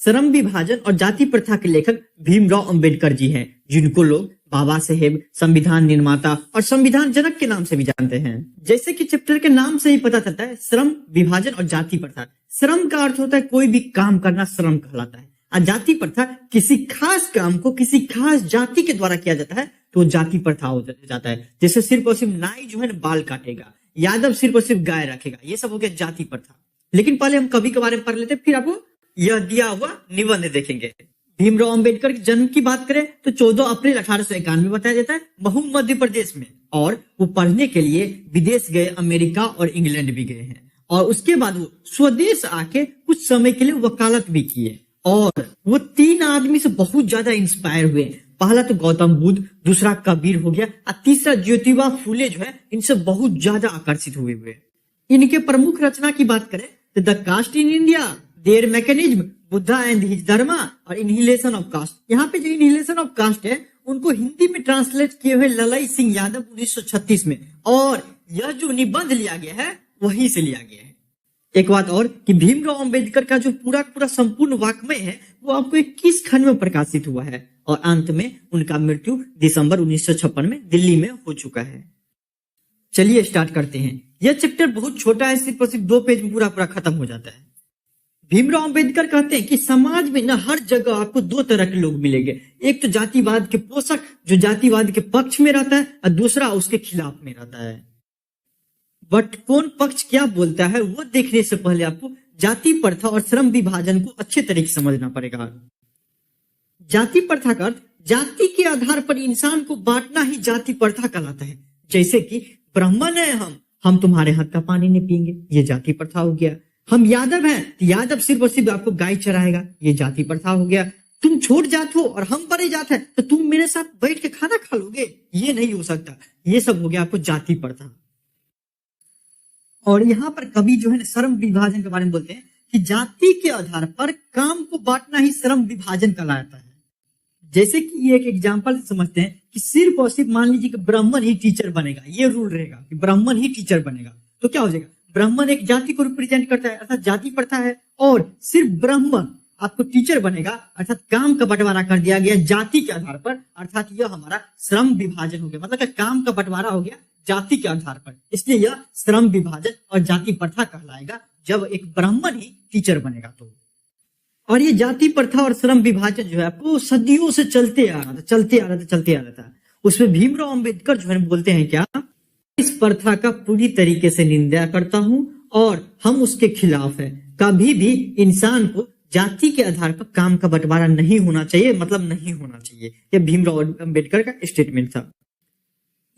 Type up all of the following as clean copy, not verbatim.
श्रम विभाजन और जाति प्रथा के लेखक भीमराव अंबेडकर जी हैं, जिनको लोग बाबा साहेब, संविधान निर्माता और संविधान जनक के नाम से भी जानते हैं। जैसे कि चैप्टर के नाम से ही पता चलता है, श्रम विभाजन और जाति प्रथा। श्रम का अर्थ होता है कोई भी काम करना श्रम कहलाता है, और जाति प्रथा किसी खास काम को किसी खास जाति के द्वारा किया जाता है तो जाति प्रथा हो जाता है। जैसे सिर्फ और सिर्फ नाई जो है ना बाल काटेगा, यादव सिर्फ और सिर्फ गाय रखेगा, ये सब हो गया जाति प्रथा। लेकिन पहले हम कवि के बारे में पढ़ लेते, फिर आपको यह दिया हुआ निबंध देखेंगे। भीमराव अंबेडकर के जन्म की बात करें तो 14 अप्रैल 1891 बताया जाता है, महू मध्य प्रदेश में। और वो पढ़ने के लिए विदेश गए, अमेरिका और इंग्लैंड भी गए हैं। और उसके बाद वो स्वदेश आके कुछ समय के लिए वकालत भी किए। और वो 3 आदमी से बहुत ज्यादा इंस्पायर हुए। पहला तो गौतम बुद्ध, दूसरा कबीर हो गया, और तीसरा ज्योतिबा फूले जो है, इनसे बहुत ज्यादा आकर्षित हुए। इनके प्रमुख रचना की बात करें तो the caste in India, their mechanism, Buddha and his dharma और इनहिलेशन ऑफ कास्ट। यहाँ पे जो इनहिलेशन ऑफ कास्ट है उनको हिंदी में ट्रांसलेट किए हुए ललई सिंह यादव 1936 में। और यह जो निबंध लिया गया है वहीं से लिया गया है। एक बात और कि भीमराव अंबेडकर का जो पूरा संपूर्ण वाङ्मय है वो आपको 21 खंड में प्रकाशित हुआ है। और अंत में उनका मृत्यु दिसंबर 1956 में दिल्ली में हो चुका है। चलिए स्टार्ट करते हैं। यह चैप्टर बहुत छोटा है, सिर्फ और सिर्फ 2 पेज में पूरा खत्म हो जाता है। भीमराव अंबेडकर कहते हैं कि समाज में न हर जगह आपको 2 तरह के लोग मिलेंगे। एक तो जातिवाद के पोषक जो जातिवाद के पक्ष में रहता है, और दूसरा उसके खिलाफ में रहता है। बट कौन पक्ष क्या बोलता है वो देखने से पहले आपको जाति प्रथा और श्रम विभाजन को अच्छे तरीके से समझना पड़ेगा। जाति प्रथा का अर्थ जाति के आधार पर इंसान को बांटना ही जाति प्रथा कहलाता है। जैसे कि ब्राह्मण है हम तुम्हारे हाथ का पानी नहीं पिएंगे, ये जाति प्रथा हो गया। हम यादव हैं तो यादव सिर्फ और सिर्फ आपको गाय चराएगा, ये जाति प्रथा हो गया। तुम छोट जात हो और हम बड़े जात है तो तुम मेरे साथ बैठ के खाना खा लोगे, ये नहीं हो सकता। ये सब हो गया आपको जाति प्रथा। और यहाँ पर कवि जो है ना श्रम विभाजन के बारे में बोलते हैं कि जाति के आधार पर काम को बांटना ही श्रम विभाजन कहलाता है। जैसे कि ये एक एग्जांपल समझते हैं कि सिर्फ और सिर्फ मान लीजिए कि ब्राह्मण ही टीचर बनेगा, ये रूल रहेगा कि ब्राह्मण ही टीचर बनेगा, तो क्या हो जाएगा? ब्राह्मण एक जाति को रिप्रेजेंट करता है, अर्थात जाति प्रथा है। और सिर्फ ब्राह्मण आपको टीचर बनेगा, अर्थात काम का बंटवारा कर दिया गया जाति के आधार पर, अर्थात यह हमारा श्रम विभाजन हो गया। मतलब कि काम का बंटवारा हो गया जाति के आधार पर, इसलिए यह श्रम विभाजन और जाति प्रथा कहलाएगा जब एक ब्राह्मण ही टीचर बनेगा तो। और ये जाति प्रथा और श्रम विभाजन जो है आपको सदियों से चलते आ रहा था। उसमें भीमराव अंबेडकर जो है बोलते हैं क्या, इस प्रथा का पूरी तरीके से निंदा करता हूं और हम उसके खिलाफ है। कभी भी इंसान को जाति के आधार पर काम का बंटवारा नहीं होना चाहिए, मतलब नहीं होना चाहिए। यह भीमराव अंबेडकर का स्टेटमेंट था।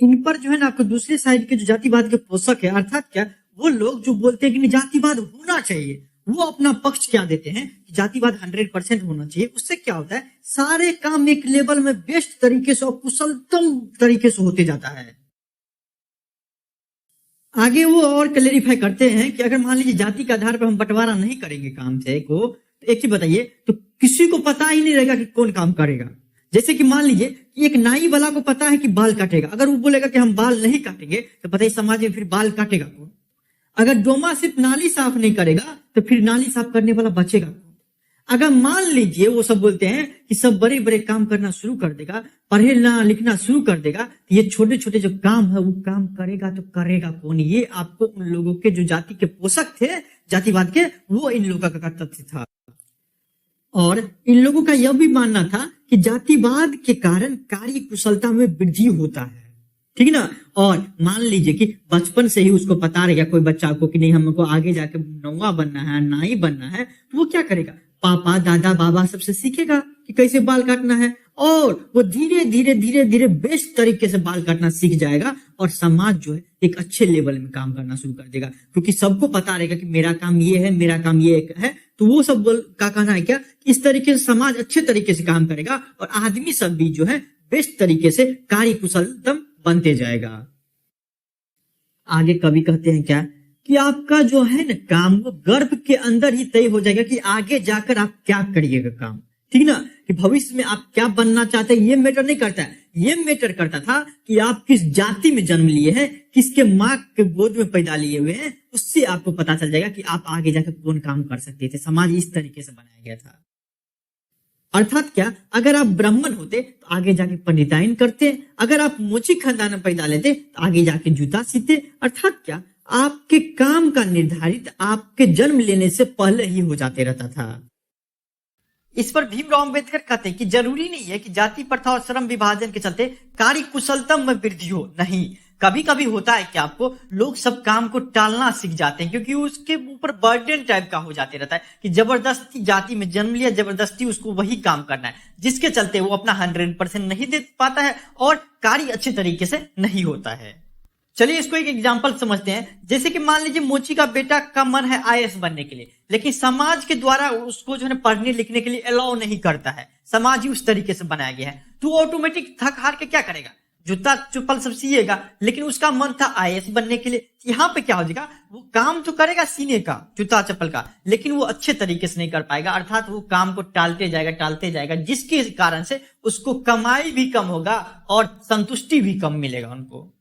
इन पर जो है ना आपको दूसरे साइड के जो जातिवाद के पोषक है, अर्थात क्या वो लोग जो बोलते हैं कि जातिवाद होना चाहिए, वो अपना पक्ष क्या देते हैं कि जातिवाद 100% होना चाहिए। उससे क्या होता है, सारे काम एक लेवल में बेस्ट तरीके से और कुशलतम तरीके से होते जाता है। आगे वो और क्लेरिफाई करते हैं कि अगर मान लीजिए जाति के आधार पर हम बंटवारा नहीं करेंगे काम से को, तो एक चीज बताइए, तो किसी को पता ही नहीं रहेगा कि कौन काम करेगा। जैसे कि मान लीजिए कि एक नाई वाला को पता है कि बाल काटेगा, अगर वो बोलेगा कि हम बाल नहीं काटेंगे तो बताइए समाज में फिर बाल काटेगा कौन? अगर डोमा सिर्फ नाली साफ नहीं करेगा तो फिर नाली साफ करने वाला बचेगा कौन? अगर मान लीजिए वो सब बोलते हैं कि सब बड़े बड़े काम करना शुरू कर देगा, पढ़ना लिखना शुरू कर देगा, तो ये छोटे छोटे जो काम है वो काम करेगा तो करेगा कौन? ये आपको उन लोगों के जो जाति के पोषक थे जातिवाद के, वो इन लोगों का तथ्य था। और इन लोगों का यह भी मानना था कि जातिवाद के कारण कार्य कुशलता में वृद्धि होता है, ठीक है ना। और मान लीजिए कि बचपन से ही उसको पता रहेगा कोई बच्चा को कि नहीं हमको आगे जाके नौवा बनना है, नाई बनना है, तो वो क्या करेगा, पापा दादा बाबा सबसे सीखेगा कि कैसे बाल काटना है। और वो धीरे धीरे बेस्ट तरीके से बाल काटना सीख जाएगा और समाज जो है एक अच्छे लेवल में काम करना शुरू कर देगा, क्योंकि सबको पता रहेगा कि मेरा काम ये है, मेरा काम ये है। तो वो सब का कहना है क्या, इस तरीके से समाज अच्छे तरीके से काम करेगा और आदमी सब भी जो है बेस्ट तरीके से कार्य कुशलतम बनते जाएगा। आगे कवि कहते हैं क्या कि आपका जो है ना काम वो गर्भ के अंदर ही तय हो जाएगा कि आगे जाकर आप क्या करिएगा काम, ठीक ना। कि भविष्य में आप क्या बनना चाहते हैं ये मैटर नहीं करता है, ये मैटर करता था कि आप किस जाति में जन्म लिए हैं, किसके माँ के गोद में पैदा लिए हुए हैं, उससे आपको पता चल जाएगा कि आप आगे जाकर कौन काम कर सकते थे। समाज इस तरीके से बनाया गया था। अर्थात क्या, अगर आप ब्राह्मण होते तो आगे जाके पंडिताइन करते, अगर आप मोची खानदान में पैदा लेते तो आगे जाके जूता सीते। अर्थात क्या, आपके काम का निर्धारित आपके जन्म लेने से पहले ही हो जाते रहता था। इस पर भीमराव अंबेडकर कहते हैं कि जरूरी नहीं है कि जाति प्रथा और श्रम विभाजन के चलते कार्य कुशलता में वृद्धि हो। नहीं, कभी कभी होता है कि आपको लोग सब काम को टालना सीख जाते हैं, क्योंकि उसके ऊपर बर्डन टाइप का हो जाते रहता है कि जबरदस्ती जाति में जन्म लिया, जबरदस्ती उसको वही काम करना है, जिसके चलते वो अपना 100% नहीं दे पाता है और कार्य अच्छे तरीके से नहीं होता है। चलिए इसको एक एग्जांपल समझते हैं। जैसे कि मान लीजिए मोची का बेटा का मन है आईएएस बनने के लिए, लेकिन समाज के द्वारा उसको जो है पढ़ने लिखने के लिए अलाउ नहीं करता है, समाज ही उस तरीके से बनाया गया है, तो ऑटोमेटिक थक हार के क्या करेगा, जूता चप्पल सब सिएगा। लेकिन उसका मन था आईएएस बनने के लिए, यहाँ पे क्या हो जाएगा, वो काम तो करेगा सीने का, जूता चप्पल का, लेकिन वो अच्छे तरीके से नहीं कर पाएगा। अर्थात वो काम को टालते जाएगा, जिसके कारण से उसको कमाई भी कम होगा और संतुष्टि भी कम मिलेगा उनको।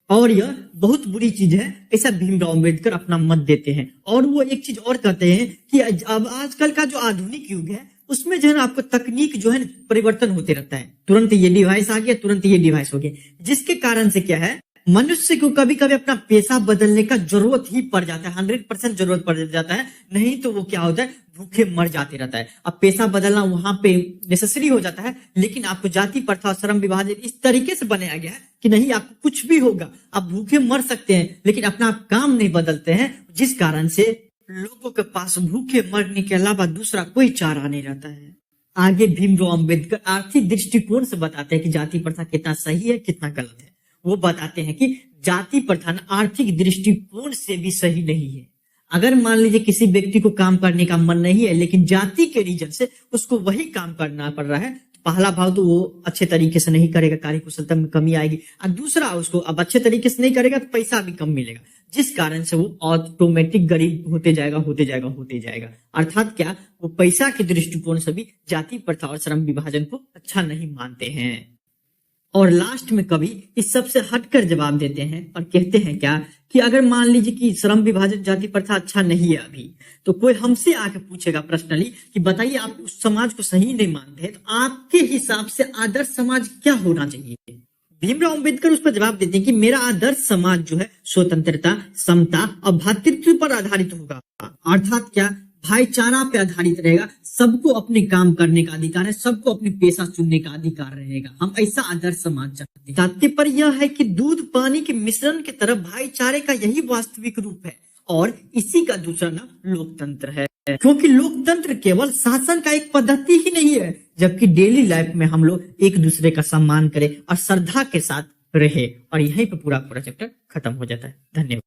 और यह बहुत बुरी चीज है, ऐसा भीमराव अंबेडकर अपना मत देते हैं। और वो एक चीज और कहते हैं कि अब आजकल का जो आधुनिक युग है उसमें जो है ना आपको तकनीक जो है परिवर्तन होते रहता है, तुरंत ये डिवाइस आ गया, तुरंत ये डिवाइस हो गया, जिसके कारण से क्या है, मनुष्य को कभी कभी अपना पेशा बदलने का जरूरत ही पड़ जाता है, 100% जरूरत पड़ जाता है, नहीं तो वो क्या होता है, भूखे मर जाते रहता है। अब पेशा बदलना वहां पे नेसेसरी हो जाता है, लेकिन आपको जाति प्रथा श्रम विभाजन इस तरीके से बनाया गया है कि नहीं, आपको कुछ भी होगा, आप भूखे मर सकते हैं, लेकिन अपना आप काम नहीं बदलते हैं, जिस कारण से लोगों के पास भूखे मरने के अलावा दूसरा कोई चारा नहीं रहता है। आगे भीमराव अंबेडकर आर्थिक दृष्टिकोण से बताते हैं कि जाति प्रथा कितना सही है, कितना गलत है। वो बताते हैं कि जाति प्रथा आर्थिक दृष्टिकोण से भी सही नहीं है। अगर मान लीजिए किसी व्यक्ति को काम करने का मन नहीं है, लेकिन जाति के रीजन से उसको वही काम करना पड़ रहा है, तो पहला भाव तो वो अच्छे तरीके से नहीं करेगा, कार्य कुशलता में कमी आएगी, और दूसरा उसको अब अच्छे तरीके से नहीं करेगा तो पैसा भी कम मिलेगा, जिस कारण से वो ऑटोमेटिक गरीब होते जाएगा। अर्थात क्या, वो पैसा के दृष्टिकोण से भी जाति प्रथा और श्रम विभाजन को अच्छा नहीं मानते हैं। और लास्ट में कवि इस सबसे हटकर जवाब देते हैं और कहते हैं क्या, कि अगर मान लीजिए कि श्रम विभाजन जाति प्रथा अच्छा नहीं है अभी, तो कोई हमसे आके पूछेगा पर्सनली कि बताइए आप उस समाज को सही नहीं मानते हैं, तो आपके हिसाब से आदर्श समाज क्या होना चाहिए। भीमराव अंबेडकर उस पर जवाब देते हैं कि मेरा आदर्श समाज जो है स्वतंत्रता, समता और भ्रातृत्व पर आधारित होगा। अर्थात क्या, भाईचारा पे आधारित रहेगा, सबको अपने काम करने का अधिकार है, सबको अपने पेशा चुनने का अधिकार रहेगा। हम ऐसा आदर्श समाज चाहते हैं। तात्पर्य यह है कि दूध पानी के मिश्रण की तरफ भाईचारे का यही वास्तविक रूप है, और इसी का दूसरा नाम लोकतंत्र है, क्योंकि लोकतंत्र केवल शासन का एक पद्धति ही नहीं है, जबकि डेली लाइफ में हम लोग एक दूसरे का सम्मान करें और श्रद्धा के साथ रहे। और यहीं पे पूरा चैप्टर खत्म हो जाता है। धन्यवाद।